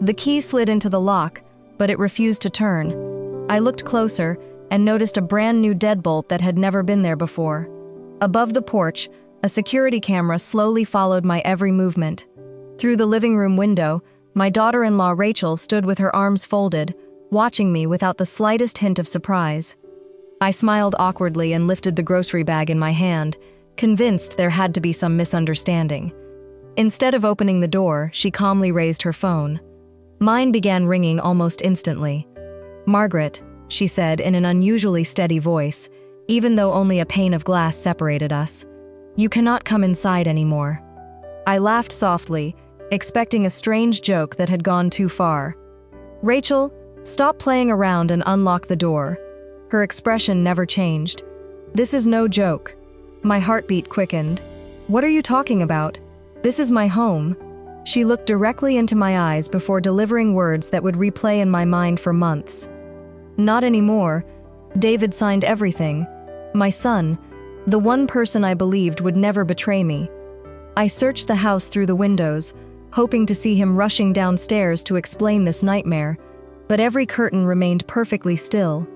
The key slid into the lock, but it refused to turn. I looked closer and noticed a brand new deadbolt that had never been there before. Above the porch, a security camera slowly followed my every movement. Through the living room window, my daughter-in-law Rachel stood with her arms folded, watching me without the slightest hint of surprise. I smiled awkwardly and lifted the grocery bag in my hand, convinced there had to be some misunderstanding. Instead of opening the door, she calmly raised her phone. Mine began ringing almost instantly. "Margaret," she said in an unusually steady voice, even though only a pane of glass separated us. "You cannot come inside anymore." I laughed softly, expecting a strange joke that had gone too far. "Rachel, stop playing around and unlock the door." Her expression never changed. "This is no joke." My heartbeat quickened. "What are you talking about? This is my home." She looked directly into my eyes before delivering words that would replay in my mind for months. "Not anymore. David signed everything. My son, the one person I believed would never betray me." I searched the house through the windows, hoping to see him rushing downstairs to explain this nightmare, but every curtain remained perfectly still.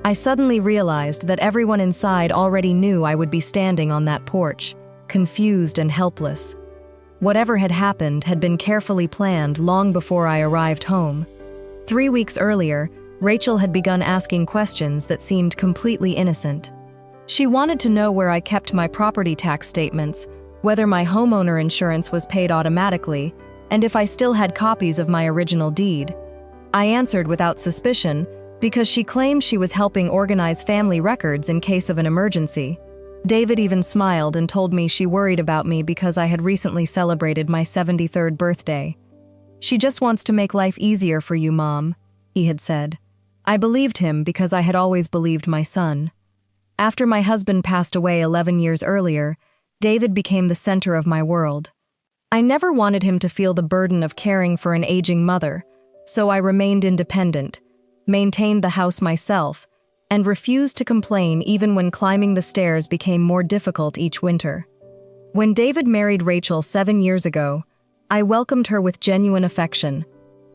I suddenly realized that everyone inside already knew I would be standing on that porch, confused and helpless. Whatever had happened had been carefully planned long before I arrived home. 3 weeks earlier, Rachel had begun asking questions that seemed completely innocent. She wanted to know where I kept my property tax statements, whether my homeowner insurance was paid automatically, and if I still had copies of my original deed. I answered without suspicion, because she claimed she was helping organize family records in case of an emergency. David even smiled and told me she worried about me because I had recently celebrated my 73rd birthday. "She just wants to make life easier for you, Mom," he had said. I believed him because I had always believed my son. After my husband passed away 11 years earlier, David became the center of my world. I never wanted him to feel the burden of caring for an aging mother, so I remained independent, maintained the house myself, and refused to complain even when climbing the stairs became more difficult each winter. When David married Rachel 7 years ago, I welcomed her with genuine affection.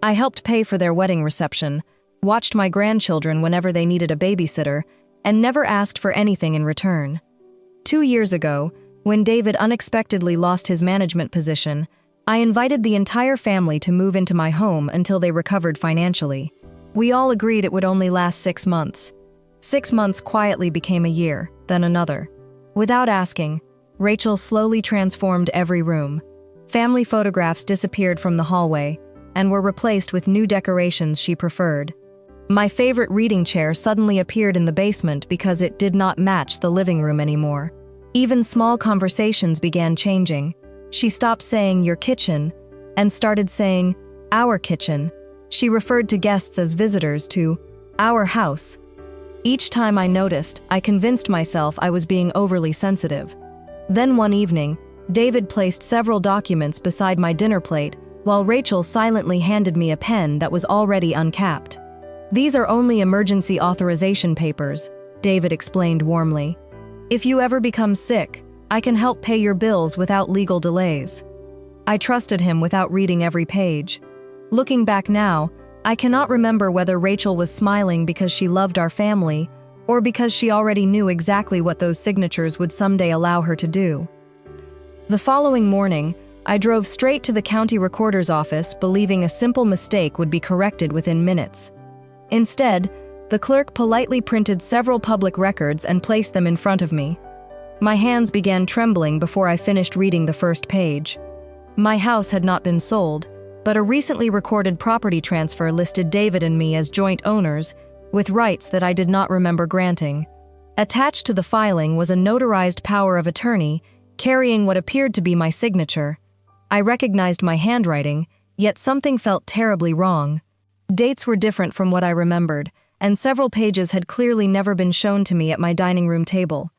I helped pay for their wedding reception, watched my grandchildren whenever they needed a babysitter, and never asked for anything in return. 2 years ago, when David unexpectedly lost his management position, I invited the entire family to move into my home until they recovered financially. We all agreed it would only last 6 months. 6 months quietly became a year, then another. Without asking, Rachel slowly transformed every room. Family photographs disappeared from the hallway and were replaced with new decorations she preferred. My favorite reading chair suddenly appeared in the basement because it did not match the living room anymore. Even small conversations began changing. She stopped saying "your kitchen" and started saying "our kitchen." She referred to guests as visitors to "our house." Each time I noticed, I convinced myself I was being overly sensitive. Then one evening, David placed several documents beside my dinner plate while Rachel silently handed me a pen that was already uncapped. "These are only emergency authorization papers," David explained warmly. "If you ever become sick, I can help pay your bills without legal delays." I trusted him without reading every page. Looking back now, I cannot remember whether Rachel was smiling because she loved our family or because she already knew exactly what those signatures would someday allow her to do. The following morning, I drove straight to the county recorder's office believing a simple mistake would be corrected within minutes. Instead, the clerk politely printed several public records and placed them in front of me. My hands began trembling before I finished reading the first page. My house had not been sold, but a recently recorded property transfer listed David and me as joint owners, with rights that I did not remember granting. Attached to the filing was a notarized power of attorney carrying what appeared to be my signature. I recognized my handwriting, yet something felt terribly wrong. Dates were different from what I remembered, and several pages had clearly never been shown to me at my dining room table.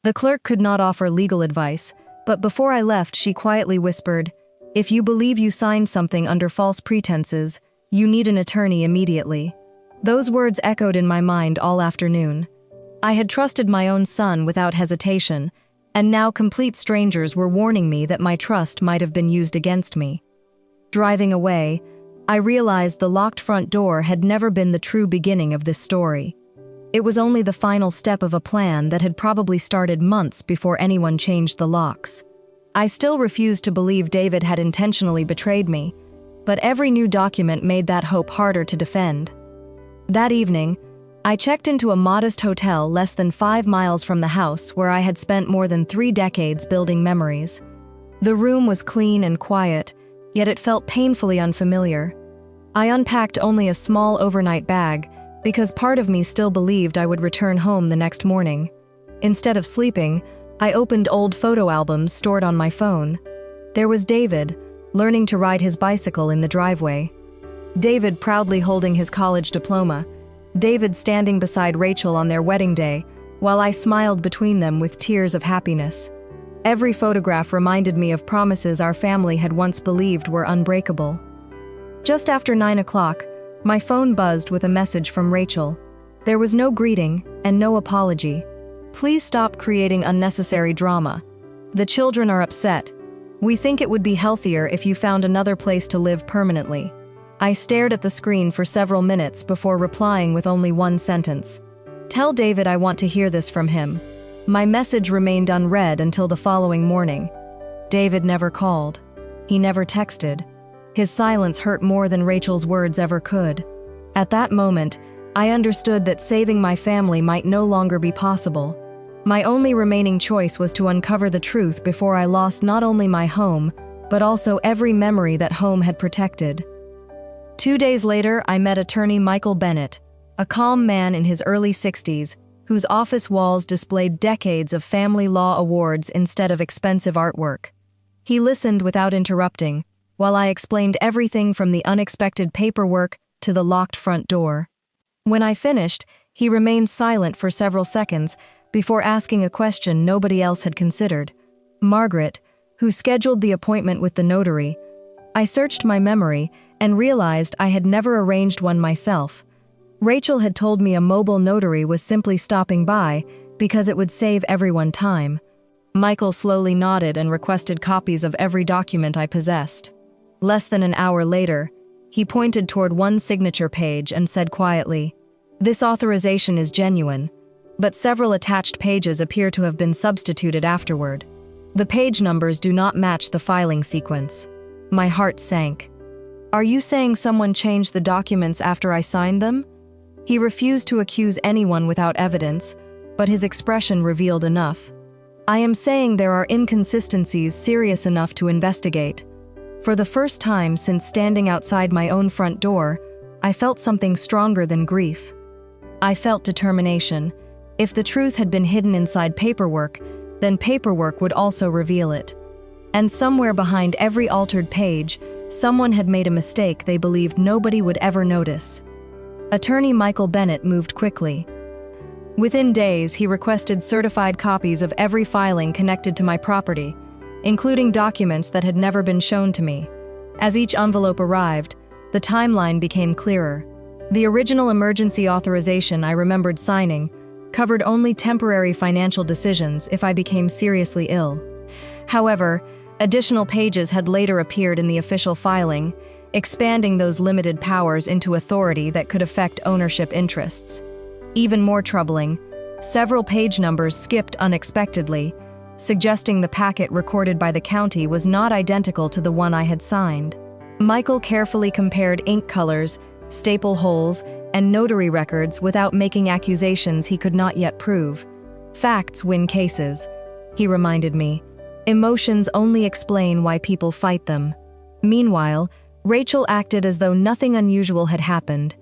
The clerk could not offer legal advice, but before I left, she quietly whispered, "If you believe you signed something under false pretenses, you need an attorney immediately." Those words echoed in my mind all afternoon. I had trusted my own son without hesitation, and now complete strangers were warning me that my trust might have been used against me. Driving away, I realized the locked front door had never been the true beginning of this story. It was only the final step of a plan that had probably started months before anyone changed the locks. I still refused to believe David had intentionally betrayed me, but every new document made that hope harder to defend. That evening, I checked into a modest hotel less than 5 miles from the house where I had spent more than 3 decades building memories. The room was clean and quiet, yet it felt painfully unfamiliar. I unpacked only a small overnight bag because part of me still believed I would return home the next morning. Instead of sleeping, I opened old photo albums stored on my phone. There was David, learning to ride his bicycle in the driveway. David proudly holding his college diploma. David standing beside Rachel on their wedding day, while I smiled between them with tears of happiness. Every photograph reminded me of promises our family had once believed were unbreakable. Just after 9 o'clock, my phone buzzed with a message from Rachel. There was no greeting and no apology. Please stop creating unnecessary drama. The children are upset. We think it would be healthier if you found another place to live permanently. I stared at the screen for several minutes before replying with only one sentence. Tell David I want to hear this from him. My message remained unread until the following morning. David never called. He never texted. His silence hurt more than Rachel's words ever could. At that moment, I understood that saving my family might no longer be possible. My only remaining choice was to uncover the truth before I lost not only my home, but also every memory that home had protected. 2 days later, I met attorney Michael Bennett, a calm man in his early 60s, whose office walls displayed decades of family law awards instead of expensive artwork. He listened without interrupting, while I explained everything from the unexpected paperwork to the locked front door. When I finished, he remained silent for several seconds before asking a question nobody else had considered. Margaret, who scheduled the appointment with the notary. I searched my memory and realized I had never arranged one myself. Rachel had told me a mobile notary was simply stopping by because it would save everyone time. Michael slowly nodded and requested copies of every document I possessed. Less than an hour later, he pointed toward one signature page and said quietly, "This authorization is genuine, but several attached pages appear to have been substituted afterward. The page numbers do not match the filing sequence." My heart sank. "Are you saying someone changed the documents after I signed them?" He refused to accuse anyone without evidence, but his expression revealed enough. "I am saying there are inconsistencies serious enough to investigate." For the first time since standing outside my own front door, I felt something stronger than grief. I felt determination. If the truth had been hidden inside paperwork, then paperwork would also reveal it. And somewhere behind every altered page, someone had made a mistake they believed nobody would ever notice. Attorney Michael Bennett moved quickly. Within days, he requested certified copies of every filing connected to my property, including documents that had never been shown to me. As each envelope arrived, the timeline became clearer. The original emergency authorization I remembered signing covered only temporary financial decisions if I became seriously ill. However, additional pages had later appeared in the official filing, expanding those limited powers into authority that could affect ownership interests. Even more troubling, several page numbers skipped unexpectedly, suggesting the packet recorded by the county was not identical to the one I had signed. Michael carefully compared ink colors, staple holes, and notary records without making accusations he could not yet prove. "Facts win cases," he reminded me. "Emotions only explain why people fight them." Meanwhile, Rachel acted as though nothing unusual had happened.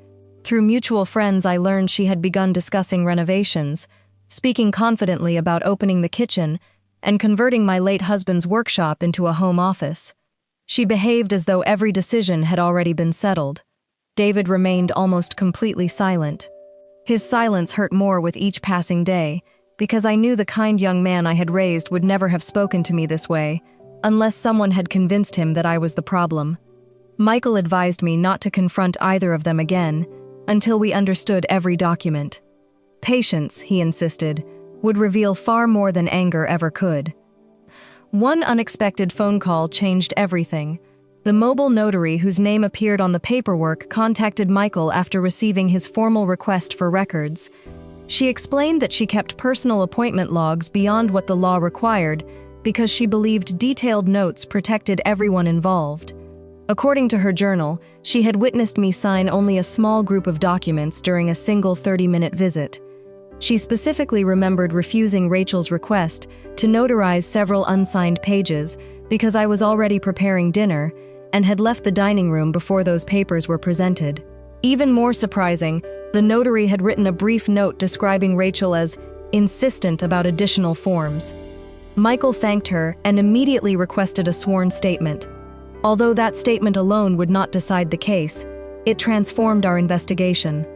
Through mutual friends, I learned she had begun discussing renovations, speaking confidently about opening the kitchen and converting my late husband's workshop into a home office. She behaved as though every decision had already been settled. David remained almost completely silent. His silence hurt more with each passing day, because I knew the kind young man I had raised would never have spoken to me this way, unless someone had convinced him that I was the problem. Michael advised me not to confront either of them again, until we understood every document. Patience, he insisted, would reveal far more than anger ever could. One unexpected phone call changed everything. The mobile notary whose name appeared on the paperwork contacted Michael after receiving his formal request for records. She explained that she kept personal appointment logs beyond what the law required because she believed detailed notes protected everyone involved. According to her journal, she had witnessed me sign only a small group of documents during a single 30-minute visit. She specifically remembered refusing Rachel's request to notarize several unsigned pages because I was already preparing dinner and had left the dining room before those papers were presented. Even more surprising, the notary had written a brief note describing Rachel as insistent about additional forms. Michael thanked her and immediately requested a sworn statement. Although that statement alone would not decide the case, it transformed our investigation.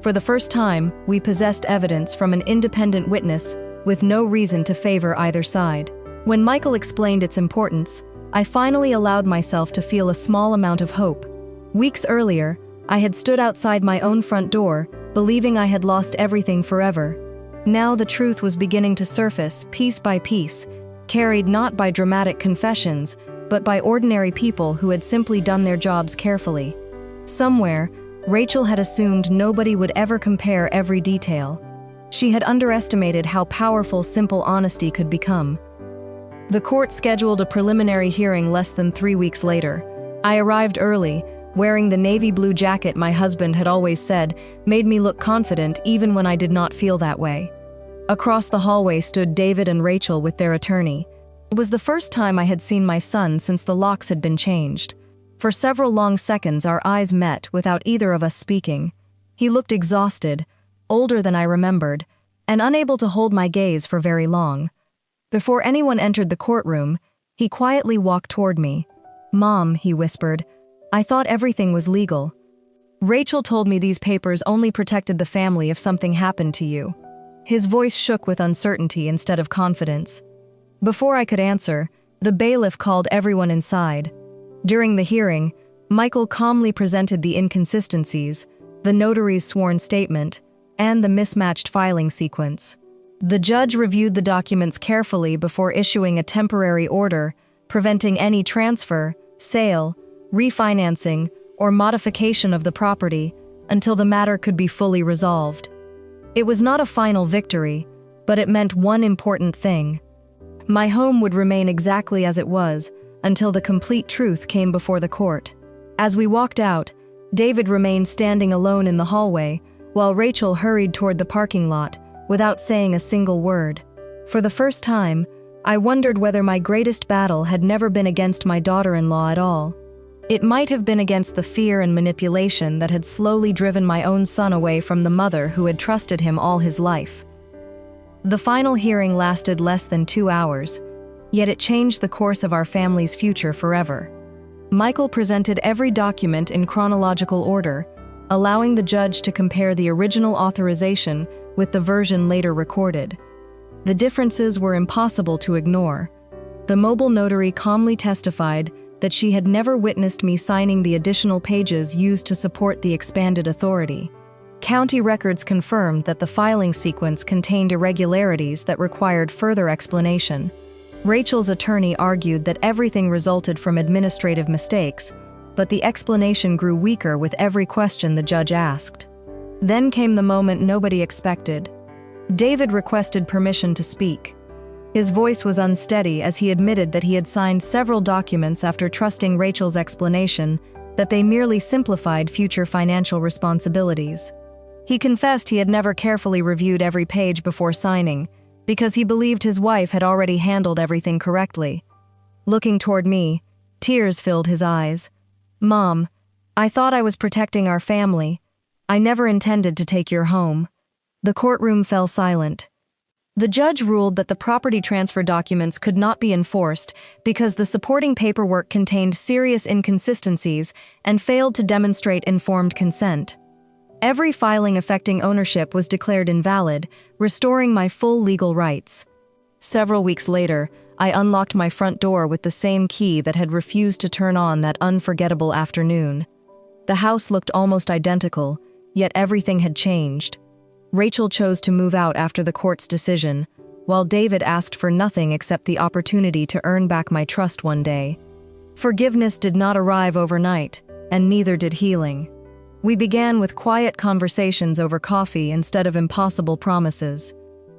For the first time, we possessed evidence from an independent witness with no reason to favor either side. When Michael explained its importance, I finally allowed myself to feel a small amount of hope. Weeks earlier, I had stood outside my own front door, believing I had lost everything forever. Now the truth was beginning to surface, piece by piece, carried not by dramatic confessions, but by ordinary people who had simply done their jobs carefully. Somewhere, Rachel had assumed nobody would ever compare every detail. She had underestimated how powerful simple honesty could become. The court scheduled a preliminary hearing less than 3 weeks later. I arrived early, wearing the navy blue jacket my husband had always said made me look confident even when I did not feel that way. Across the hallway stood David and Rachel with their attorney. It was the first time I had seen my son since the locks had been changed. For several long seconds our eyes met without either of us speaking. He looked exhausted, older than I remembered, and unable to hold my gaze for very long. Before anyone entered the courtroom, he quietly walked toward me. "Mom," he whispered, "I thought everything was legal. Rachel told me these papers only protected the family if something happened to you." His voice shook with uncertainty instead of confidence. Before I could answer, the bailiff called everyone inside. During the hearing, Michael calmly presented the inconsistencies, the notary's sworn statement, and the mismatched filing sequence. The judge reviewed the documents carefully before issuing a temporary order, preventing any transfer, sale, refinancing, or modification of the property until the matter could be fully resolved. It was not a final victory, but it meant one important thing. My home would remain exactly as it was until the complete truth came before the court. As we walked out, David remained standing alone in the hallway, while Rachel hurried toward the parking lot without saying a single word. For the first time, I wondered whether my greatest battle had never been against my daughter-in-law at all. It might have been against the fear and manipulation that had slowly driven my own son away from the mother who had trusted him all his life. The final hearing lasted less than 2 hours, yet it changed the course of our family's future forever. Michael presented every document in chronological order, allowing the judge to compare the original authorization with the version later recorded. The differences were impossible to ignore. The mobile notary calmly testified that she had never witnessed me signing the additional pages used to support the expanded authority. County records confirmed that the filing sequence contained irregularities that required further explanation. Rachel's attorney argued that everything resulted from administrative mistakes, but the explanation grew weaker with every question the judge asked. Then came the moment nobody expected. David requested permission to speak. His voice was unsteady as he admitted that he had signed several documents after trusting Rachel's explanation that they merely simplified future financial responsibilities. He confessed he had never carefully reviewed every page before signing, because he believed his wife had already handled everything correctly. Looking toward me, tears filled his eyes. "Mom, I thought I was protecting our family. I never intended to take your home." The courtroom fell silent. The judge ruled that the property transfer documents could not be enforced because the supporting paperwork contained serious inconsistencies and failed to demonstrate informed consent. Every filing affecting ownership was declared invalid, restoring my full legal rights. Several weeks later, I unlocked my front door with the same key that had refused to turn on that unforgettable afternoon. The house looked almost identical, yet everything had changed. Rachel chose to move out after the court's decision, while David asked for nothing except the opportunity to earn back my trust one day. Forgiveness did not arrive overnight, and neither did healing. We began with quiet conversations over coffee instead of impossible promises.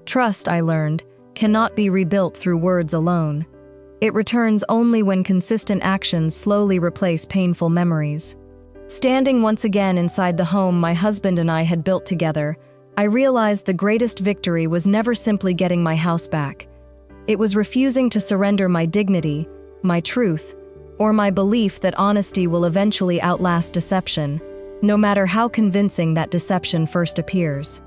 Trust, I learned, cannot be rebuilt through words alone. It returns only when consistent actions slowly replace painful memories. Standing once again inside the home my husband and I had built together, I realized the greatest victory was never simply getting my house back. It was refusing to surrender my dignity, my truth, or my belief that honesty will eventually outlast deception, no matter how convincing that deception first appears.